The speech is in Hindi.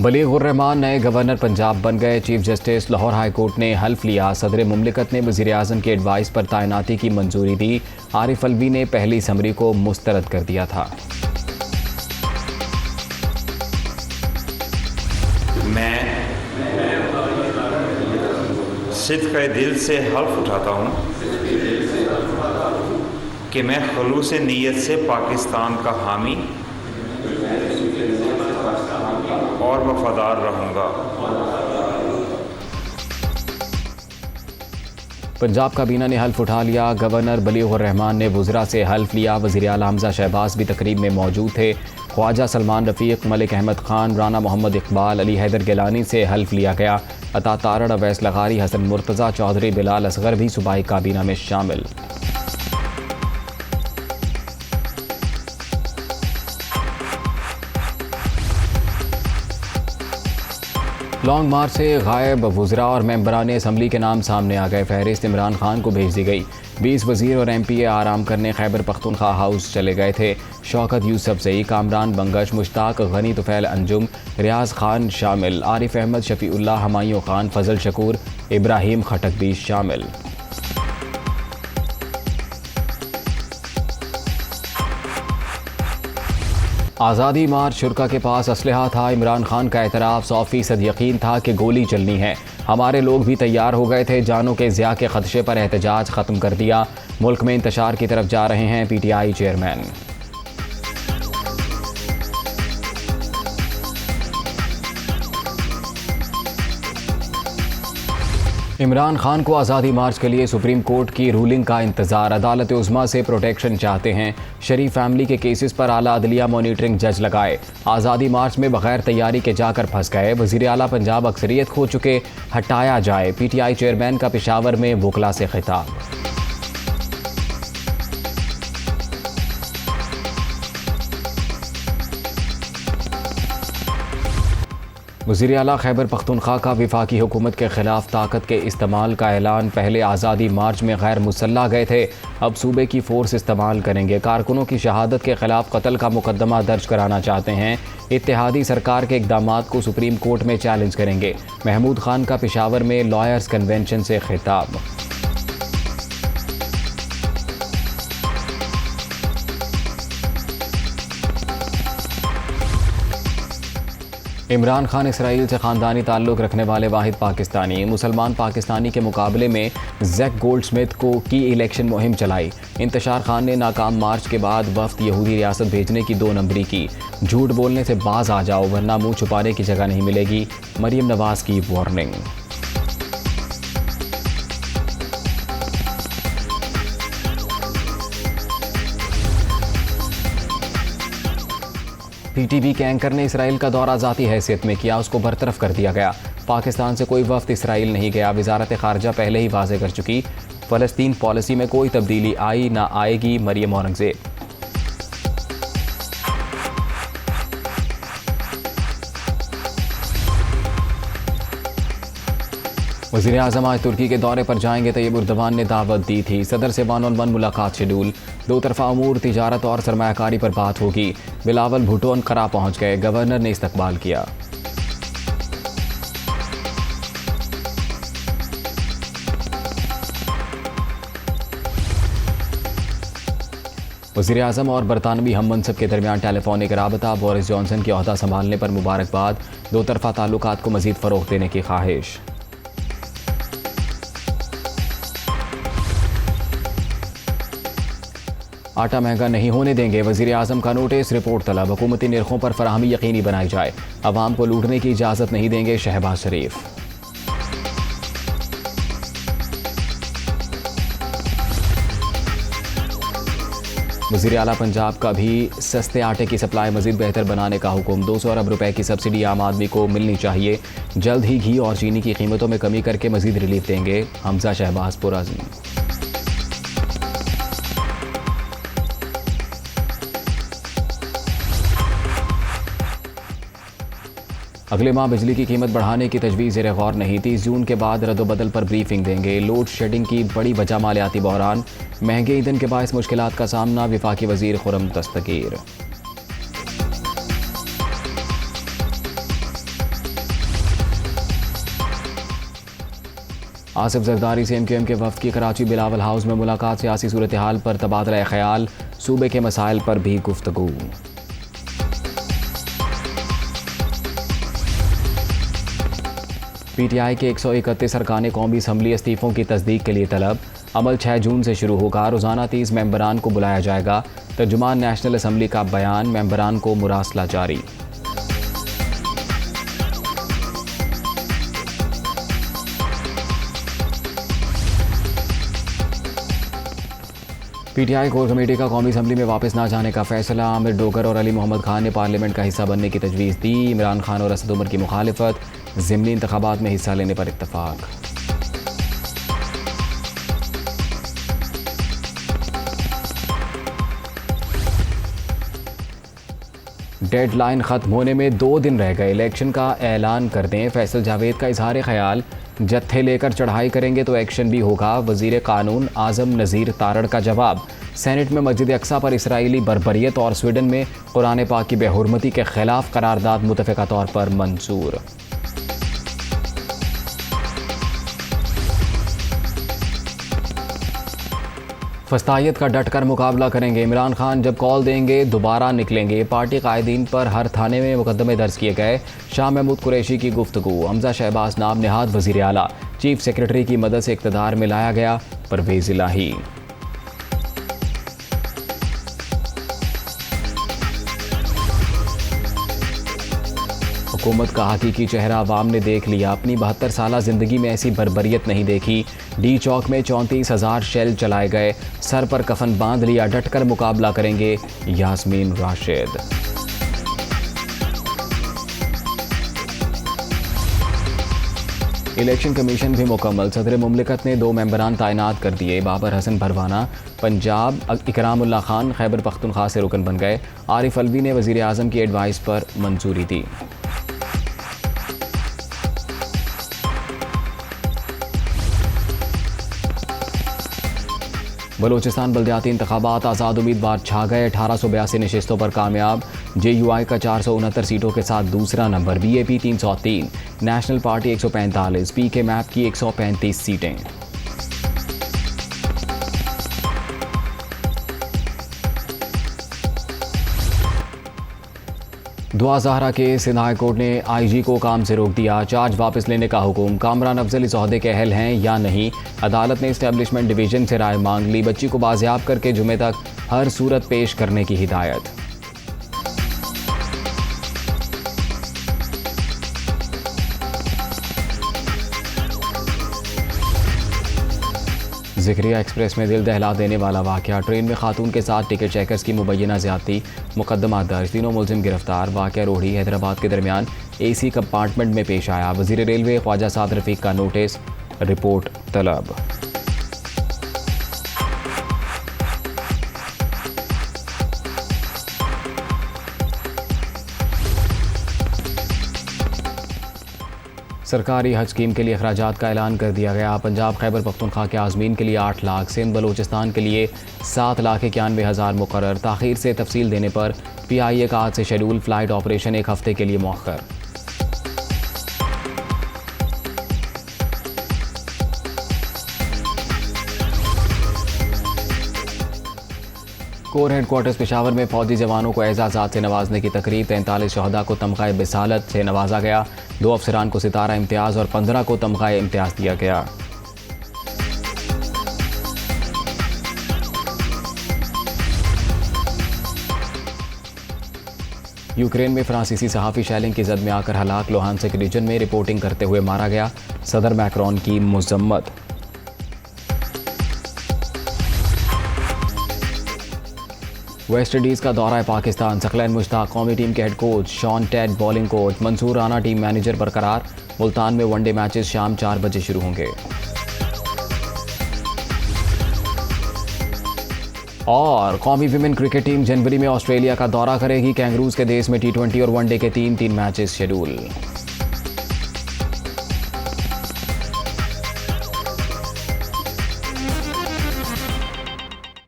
बलीगुर रहमान नए गवर्नर पंजाब बन गए। Chief justice Lahore high court ने हल्फ लिया। सदर मुमलिकत ने वज़ीर आज़म की एडवाइस पर तैनाती की मंजूरी दी। आरिफ अलवी ने पहली समरी को मुस्तरद कर दिया था। मैं सिद्क़े दिल से हल्फ उठाता हूँ कि मैं खुलूस नीयत से पाकिस्तान का हामी और वफादार रहूँगा। पंजाब काबीना ने हल्फ उठा लिया। गवर्नर बलीगुर रहमान ने वज़रा से हल्फ लिया। वज़ीर आला हमज़ा शहबाज भी तकरीब में मौजूद थे। ख्वाजा सलमान रफ़ीक, मलिक अहमद ख़ान, राना मोहम्मद इकबाल, अली हैदर गिलानी से हल्फ लिया गया। अता तारड़, अवैस लगारी, हसन मुर्तज़ा, चौधरी बिलाल असगर भी सूबाई काबीना में शामिल। लॉन्ग मार्च से गायब वज़रा और मेंबरान असम्बली के नाम सामने आ गए। फहरिस्त इमरान खान को भेज दी गई। 20 वज़ीर और MP आराम करने खैबर पख्तूनख्वा हाउस चले गए थे। शौकत यूसुफजई, कामरान बंगश, मुश्ताक गनी, तुफैल अंजुम, रियाज खान शामिल। आरिफ अहमद, शफीउल्लाह, हमायूं खान, फजल शकूर, इब्राहिम खटक भी शामिल। आज़ादी मार्च शुरा के पास असलहा था। इमरान खान का एतराफ़ 100% यकीन था कि गोली चलनी है। हमारे लोग भी तैयार हो गए थे। जानों के ज़िया के खदशे पर एहतजाज ख़त्म कर दिया। मुल्क में इंतशार की तरफ जा रहे हैं PTI चेयरमैन। इमरान खान को आज़ादी मार्च के लिए सुप्रीम कोर्ट की रूलिंग का इंतज़ार। अदालत उज़्मा से प्रोटेक्शन चाहते हैं। शरीफ फैमिली के केसेस पर आला अदलिया मॉनिटरिंग जज लगाए। आज़ादी मार्च में बगैर तैयारी के जाकर फंस गए। वज़ीर आला पंजाब अक्सरियत खो चुके, हटाया जाए। PTI चेयरमैन का पेशावर में वकला से खिताब। वज़ीर आला खैबर पख्तूनख्वा का वफाकी हुकूमत के खिलाफ ताकत के इस्तेमाल का ऐलान। पहले आज़ादी मार्च में गैर मुसल्लह गए थे, अब सूबे की फोर्स इस्तेमाल करेंगे। कारकुनों की शहादत के खिलाफ कत्ल का मुकदमा दर्ज कराना चाहते हैं। इत्तेहादी सरकार के इक़दामात को सुप्रीम कोर्ट में चैलेंज करेंगे। महमूद खान का पेशावर में लॉयर्स कन्वेंशन से खिताब। इमरान खान इसराइल से ख़ानदानी ताल्लुक़ रखने वाले वाहिद पाकिस्तानी। मुसलमान पाकिस्तानी के मुकाबले में जैक गोल्डस्मिथ की इलेक्शन मुहिम चलाई। इंतशार खान ने नाकाम मार्च के बाद वफ्द यहूदी रियासत भेजने की 2 नंबरी की। झूठ बोलने से बाज आ जाओ वरना मुंह छुपाने की जगह नहीं मिलेगी, मरियम नवाज की वार्निंग। PTV के एंकर ने इसराइल का दौरा ज़ाती हैसियत में किया, उसको बरतरफ कर दिया गया। पाकिस्तान से कोई वफ्द इसराइल नहीं गया। वज़ारत ख़ारजा पहले ही वाज़ेह कर चुकी, फ़लस्तीन पॉलिसी में कोई तब्दीली आई ना आएगी। मरियम औरंगज़ेब। वज़ीर आज़म आज तुर्की के दौरे पर जाएंगे। तैयब उर्दवान ने दावत दी थी। सदर से 1-on-1 मुलाकात शेड्यूल। 2 तरफ़ा अमूर, तिजारत और सरमायाकारी पर बात होगी। बिलावल भुट्टो अंकारा पहुँच गए। गवर्नर ने इस्तकबाल किया। वज़ीर आज़म और बरतानवी हम मनसब के दरमियान टेलीफोनिक राबता। बोरिस जॉनसन के ओहदा संभालने पर मुबारकबाद। 2 तरफ़ा ताल्लुकात को मज़ीद फ़रोग़ देने की ख्वाहिश। आटा महंगा नहीं होने देंगे, वज़ीर आज़म का नोटिस। रिपोर्ट तलब, हुकूमती निर्खों पर फराहमी यकीनी बनाई जाए। अवाम को लूटने की इजाज़त नहीं देंगे, शहबाज शरीफ। वज़ीर आला पंजाब का भी सस्ते आटे की सप्लाई मज़ीद बेहतर बनाने का हुक्म। 200 अरब रुपए की सब्सिडी आम आदमी को मिलनी चाहिए। जल्द ही घी और चीनी की कीमतों में कमी करके मज़ीद रिलीफ देंगे। हमज़ा शहबाज पुरअज़्म। अगले माह बिजली की कीमत बढ़ाने की तजवीज़ ज़ेर गौर नहीं। 30 जून के बाद रद्दोबदल पर ब्रीफिंग देंगे। लोड शेडिंग की बड़ी वजह मालियाती बहरान। महंगे ईंधन के बायस मुश्किलात का सामना। विफाकी वज़ीर खुर्रम दस्तगीर। आसिफ जरदारी से MQM के वफ्द की कराची बिलावल हाउस में मुलाकात, सियासी सूरत हाल पर तबादला ख्याल, सूबे के मसाइल पर भी गुफ्तगू। PTI के 131 अरकान कौमी असम्बली इस्तीफ़ों की तस्दीक के लिए तलब, अमल 6 जून से शुरू होगा। रोज़ाना 30 मेंबरान को बुलाया जाएगा। तर्जुमान नेशनल असम्बली का बयान, मेंबरान को मुरासला जारी। PTI कोर कमेटी का कौमी असम्बली में वापस ना जाने का फैसला, आमिर डोगर और अली मोहम्मद खान ने पार्लियामेंट का हिस्सा बनने की तजवीज़ दी। इमरान खान और असद उमर की मुखालिफत, ज़िमनी इंतखाबात में हिस्सा लेने पर इत्तफाक। डेडलाइन ख़त्म होने में 2 दिन रह गए, इलेक्शन का ऐलान कर दें। फैसल जावेद का इजहार ख्याल, जत्थे लेकर चढ़ाई करेंगे तो एक्शन भी होगा। वज़ीर कानून आज़म नज़ीर तारड़ का जवाब। सेनेट में मस्जिद अक्सा पर इसराइली बर्बरियत और स्वीडन में कुरान पाक की बेहुरमती के खिलाफ करारदाद मुतफ़िक़ा तौर पर मंजूर। फस्तायत का डटकर मुकाबला करेंगे। इमरान खान जब कॉल देंगे दोबारा निकलेंगे। पार्टी कायदीन पर हर थाने में मुकदमे दर्ज किए गए। शाह महमूद कुरैशी की गुफ्तगू। हमजा शहबाज नाम निहाद वज़ीर आला, चीफ सेक्रेटरी की मदद से इक़्तिदार में लाया गया। परवेज़ इलाही। हुकूमत का हकीकी चेहरा अवाम ने देख लिया। अपनी 72 साला ज़िंदगी में ऐसी बर्बरियत नहीं देखी। डी चौक में 34,000 शेल चलाए गए। सर पर कफन बांध लिया। डटकर मुकाबला करेंगे। यास्मीन राशिद। इलेक्शन कमीशन भी मुकम्मल। सदर मुमलिकत ने 2 मेंबरान तैनात कर दिए। बाबर हसन भरवाना पंजाब, इकरामुल्लाह खान खैबर पख्तूनख्वा से रुकन बन गए। आरिफ अलवी ने वज़ीर आज़म की एडवाइस पर मंजूरी दी। बलूचिस्तान बल्दियाती इंतखाबात, आज़ाद उम्मीदवार छा गए। 1882 नशिस्तों पर कामयाब। JUI का 469 सीटों के साथ दूसरा number. BAP 303, national party 145, PK map की 135 सीटें। दुआ ज़हरा के सिंध हाई कोर्ट ने IG को काम से रोक दिया। चार्ज वापस लेने का हुक्म। कामरान अफजल इस ओहदे के अहल हैं या नहीं। अदालत ने इस्टेब्लिशमेंट डिवीज़न से राय मांग ली। बच्ची को बाजियाब करके जुमे तक हर सूरत पेश करने की हिदायत। ज़िक्रिया एक्सप्रेस में दिल दहला देने वाला वाक़या। ट्रेन में खातून के साथ टिकट चेकर्स की मुबैना ज़्यादती, मुकदमा दर्ज। तीनों मुलजिम गिरफ्तार। वाक़या रोहड़ी हैदराबाद के दरमियान AC कंपार्टमेंट में पेश आया। वज़ीर रेलवे ख्वाजा साद रफ़ीक का नोटिस, रिपोर्ट तलब। सरकारी हज स्कीम के लिए अखराजात का ऐलान कर दिया गया। पंजाब खैबर पख्तूनख्वा के आज़मीन के लिए 8 लाख, सिंध बलूचिस्तान के लिए 7,91,000 मुकर्रर। ताख़ीर से तफसील देने पर PIA का आज से शेड्यूल। फ़्लाइट ऑपरेशन 1 हफ़्ते के लिए मौख़र। कोर हेडक्वार्टर्स पेशावर में फौजी जवानों को एजाज़ात से नवाजने की तकरीब। 43 शहदा को तमग़ा बिसालत से नवाजा गया। 2 अफसरान को सितारा इम्तियाज़ और 15 को तमग़ा इम्तियाज़ दिया गया। यूक्रेन में फ्रांसीसी सहाफ़ी शेलिंग की जद में आकर हलाक। लोहानस्क रीजन में रिपोर्टिंग करते हुए मारा गया। सदर मैक्रोन की मज़म्मत। वेस्ट इंडीज़ का दौरा पाकिस्तान। सकलैन मुश्ताक कौमी टीम के head coach. Shaun Tait bowling coach. Mansoor Rana team manager बरकरार। मुल्तान में वनडे मैचेस शाम 4 बजे शुरू होंगे। और कौमी विमेन क्रिकेट टीम जनवरी में ऑस्ट्रेलिया का दौरा करेगी। कैंगरूज के देश में T20 और वनडे के 3 मैचेस शेड्यूल।